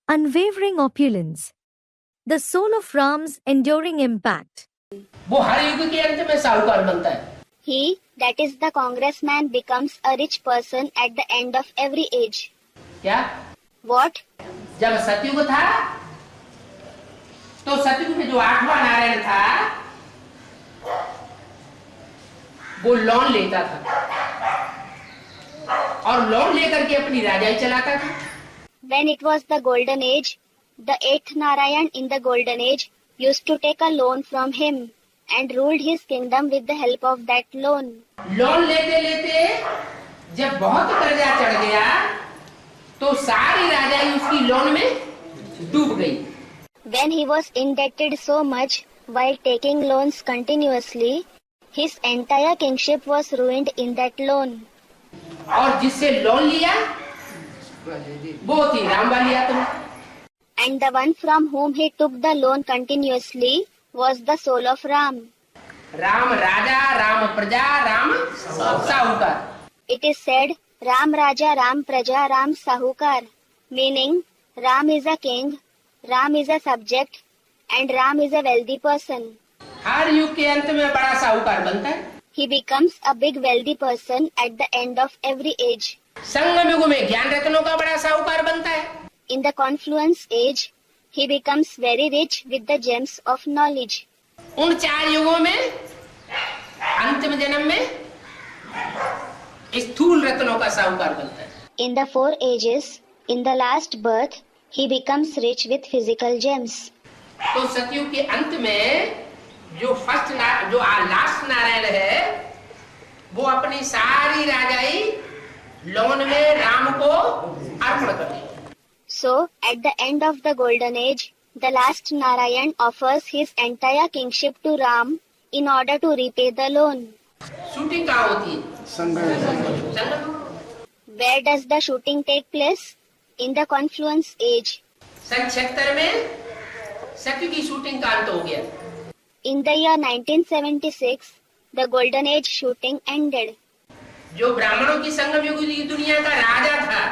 unwavering opulence. The soul of Ram's enduring impact. वो हर युग के अंत में साहूकार बनता है. He, that is the congressman, becomes a rich person at the end of every age. क्या? What? जब सतयुग था तो सतयुग में जो 8वां नारायण था वो लोन लेता था और लोन लेकर के अपनी राजाई चलाता था. When it was the golden age, the 8th Narayan in the golden age used to take a loan from him and ruled his kingdom with the help of that loan. Loan लेते लेते जब बहुत कर्जा चढ़ गया तो सारी राजाई उसकी लोन में डूब गई. When he was indebted so much while taking loans continuously, his entire kingship was ruined in that loan. और जिससे लोन लिया वो थी राम वाली आत्मा. And the one from whom he took the loan continuously was the soul of Ram. Ram राजा, राम प्रजा, राम साहूकार. It is said, Ram Raja, Ram Praja, Ram Sahukar, meaning Ram is a king, Ram is a subject, and Ram is a wealthy person. हर युग के अंत में बड़ा साहूकार बनता है. He becomes a big wealthy person at the end of every age. संगम युग में ज्ञान रत्नों का बड़ा साहूकार बनता है. In the confluence age, he becomes very rich with the gems of knowledge. उन 4 युगों में अंतिम जन्म में स्थूल रत्नों का साहूकार बनता है. In the 4 ages, in the last birth, he becomes rich with physical gems. तो सतयुग के अंत में जो लास्ट नारायण है वो अपनी सारी राजाई लोन में राम को अर्पण कर दी. So, at the end of the golden age, the last Narayan offers his entire kingship to Ram in order to repay the loan. Shooting कहाँ होती है? संगम. Where does the shooting take place? In the confluence age. सन 76 में सतयुग की shooting का अंत हो गया. In the year 1976, the golden age shooting ended. जो ब्राह्मणों की संगम युग की दुनिया का राजा था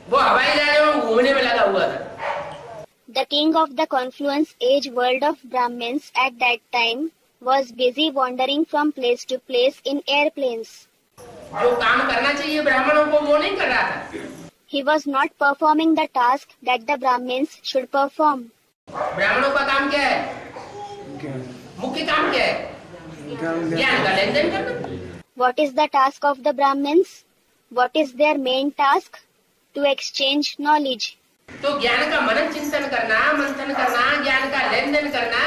वो हवाई जहाजों में घूमने में लगा हुआ था. The king of the confluence age world of Brahmins at that time was busy wandering from place to place in airplanes. जो काम करना चाहिए ब्राह्मणों को वो नहीं कर रहा था. He was not performing the task that the Brahmins should perform. ब्राह्मणों का काम क्या है? मुख्य काम क्या है? ज्ञान का लेन देन करना. What is the task of the Brahmins? What is their main task? To exchange knowledge. तो ज्ञान का मनन चिंतन करना, मंथन करना, ज्ञान का लेन देन करना.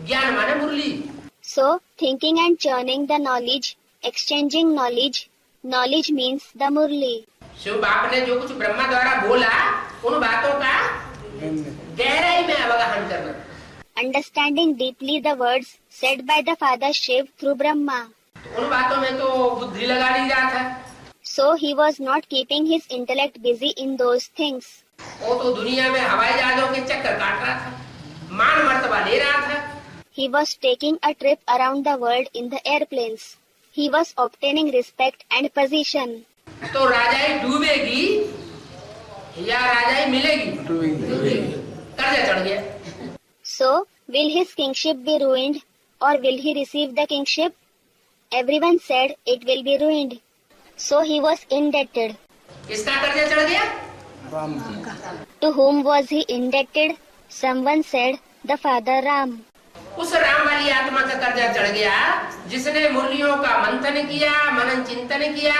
ज्ञान माने मुरली. So, thinking and churning the knowledge, exchanging knowledge, knowledge means the murli. Shiv बाप ने जो कुछ ब्रह्मा द्वारा बोला उन बातों का गहराई में अवगाहन करना. Understanding deeply the words said by the Father Shiv through Brahma. उन बातों में तो बुद्धि लगा ली रहा था. So he was not keeping his intellect busy in those things. वो तो दुनिया में हवाई जहाजों के चक्कर काट रहा था, मान मर्तबा ले रहा था. He was taking a trip around the world in the airplanes. He was obtaining respect and position. तो राजाई डूबेगी या राजाई मिलेगी? कर्जा चढ़ गया. So, will his kingship be ruined or will he receive the kingship? Everyone said it will be ruined. So he was indebted. किसका कर्जा चढ़ गया? To whom was he indebted? Someone said, the Father Ram. उस राम वाली आत्मा का कर्जा चढ़ गया जिसने मुरलियों का मंथन किया, मनन चिंतन किया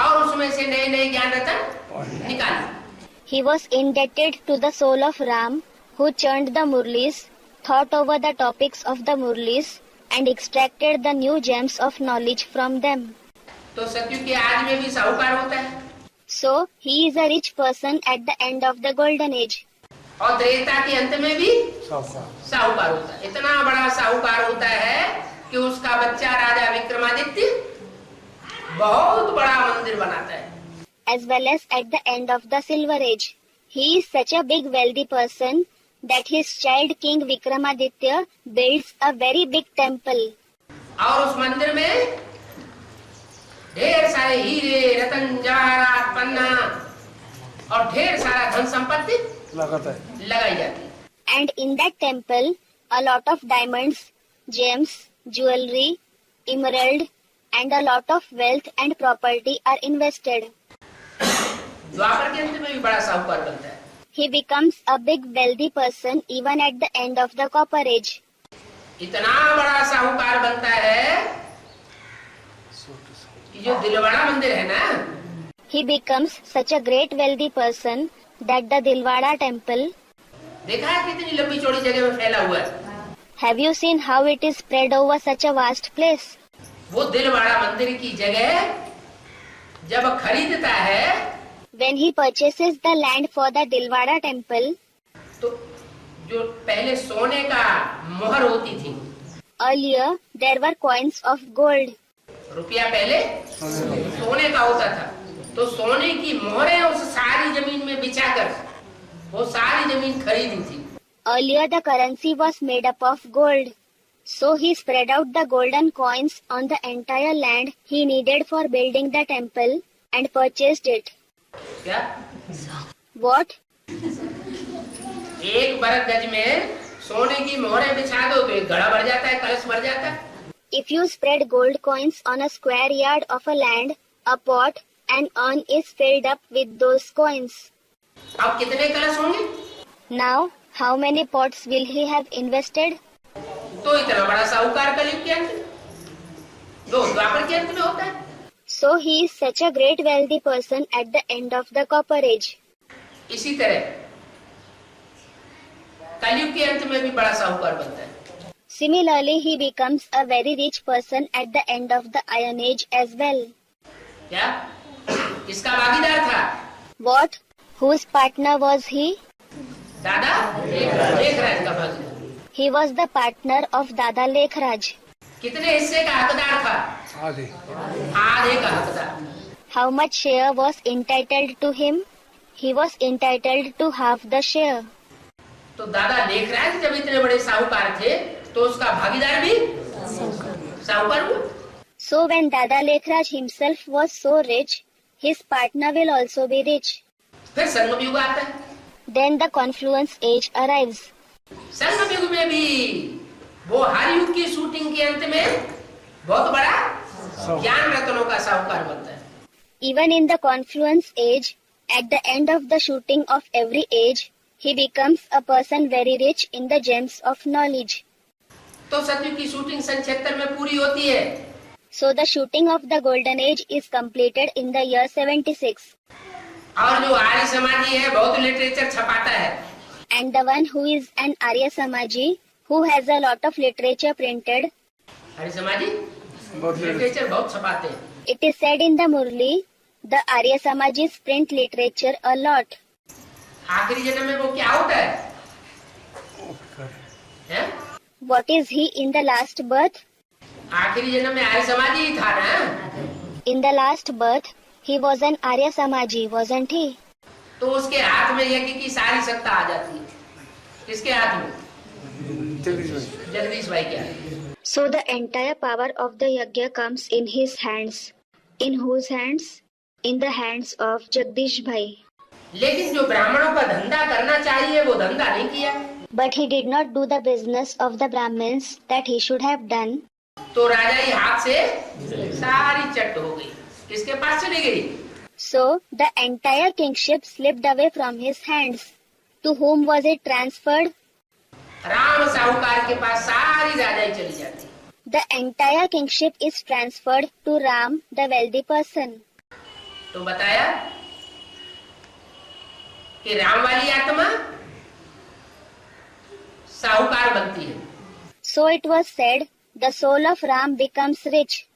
और उसमें से नए नए ज्ञान रतन निकाले. He was indebted to the soul of Ram, who churned the murlis, thought over the topics of the murlis, and extracted the new gems of knowledge from them. तो सतयुग के आज में भी साहूकार होता है. So, he is a rich person at the end of the golden age. और त्रेता के अंत में भी साहूकार होता है. इतना बड़ा साहूकार होता है कि उसका बच्चा राजा विक्रमादित्य बहुत बड़ा मंदिर बनाता है. As well as at the end of the silver age, he is such a big wealthy person that his child king Vikramaditya builds a very big temple. और उस मंदिर में ढेर सारे हीरे, रतन, जवाहरात, पन्ना और ढेर सारा धन संपत्ति लगाई जाती है। And in that temple, a lot of diamonds, gems, jewelry, emerald, and a lot of wealth and property are invested. द्वापर के अंत में भी बड़ा साहूकार बनता है। He becomes a big wealthy person even at the end of the Copper Age. इतना बड़ा साहूकार बनता है कि जो दिलवाड़ा मंदिर है ना, He becomes such a great wealthy person that the Dilwara temple, देखा है कितनी लंबी चौड़ी जगह में फैला हुआ है। have you seen how it is spread over such a vast place? वो दिलवाड़ा मंदिर की जगह जब खरीदता है When he purchases the land for the Dilwara temple, तो जो पहले सोने का मोहर होती थी, earlier there were coins of gold. रुपया पहले सोने का होता था, तो सोने की मोहरें उस सारी जमीन में बिछाकर वो सारी जमीन खरीदी थी। Earlier the currency was made up of gold. So he spread out the golden coins on the entire land he needed for building the temple and purchased it. क्या What? एक बरग गज में सोने की मोहरें बिछा दो तो एक घड़ा भर जाता है, कलश भर जाता है। If you spread gold coins on a square yard of a land, a pot and urn is filled up with those coins. अब कितने कलश होंगे? Now, how many pots will he have invested? तो इतना बड़ा साहूकार कलयुग के अंत में, दो द्वापर के अंत में होता है। So he is such a great wealthy person at the end of the Copper Age. इसी तरह कलयुग के अंत में भी बड़ा साहूकार बनता है। Similarly, he becomes a very rich person at the end of the Iron Age as well. क्या किसका भागीदार था? What? Whose partner was he? दादा लेखराज का भागीदार। He was the partner of Dada Lekhraj. कितने हिस्से का हकदार था? आधे का हकदार। How much share was entitled to him? He was entitled to half the share. तो दादा लेखराज जब इतने बड़े साहूकार थे तो उसका भागीदार भी साहूकार हुआ। So when Dada Lekhraj himself was so rich, his partner will also be rich. फिर संगम युग आता है। Then the confluence age arrives. संगम युग में भी वो हर युग की शूटिंग के अंत में बहुत बड़ा ज्ञान रत्नों का साहूकार बनता है। Even in the confluence age, at the end of the shooting of every age, he becomes a person very rich in the gems of knowledge. तो सतयुग की शूटिंग सन 76 में पूरी होती है। So the shooting of the golden age is completed in the year 76. और जो आर्य समाजी है बहुत लिटरेचर छपाता है। And the one who is an Arya Samaji, who has a lot of literature printed, आर्य समाजी लिटरेचर बहुत छपाते हैं। it is said in the Murli, the Arya Samajis print literature a lot. आखिरी जन्म में वो क्या होता है? हैं? What is he in the last birth? आखिरी जन्म में आर्य समाजी ही था ना। In the last birth, he was an Arya Samaji, wasn't he? तो उसके हाथ में यज्ञ की सारी सत्ता आ जाती है। किसके हाथ में? जगदीश भाई के हाथ। So the entire power of the yajna comes in his hands. In whose hands? In the hands of Jagdish Bhai. लेकिन जो ब्राह्मणों का धंधा करना चाहिए वो धंधा नहीं किया। But he did not do the business of the Brahmins that he should have done. तो राजाई हाथ से सारी चट हो गई। किसके पास चली गई? So the entire kingship slipped away from his hands. To whom was it transferred? Ram साहूकार के पास सारी राजाई चली जाती। The entire kingship is transferred to Ram, the wealthy person. तो बताया कि राम वाली आत्मा साहूकार बनती है। So it was said, the soul of Ram becomes rich.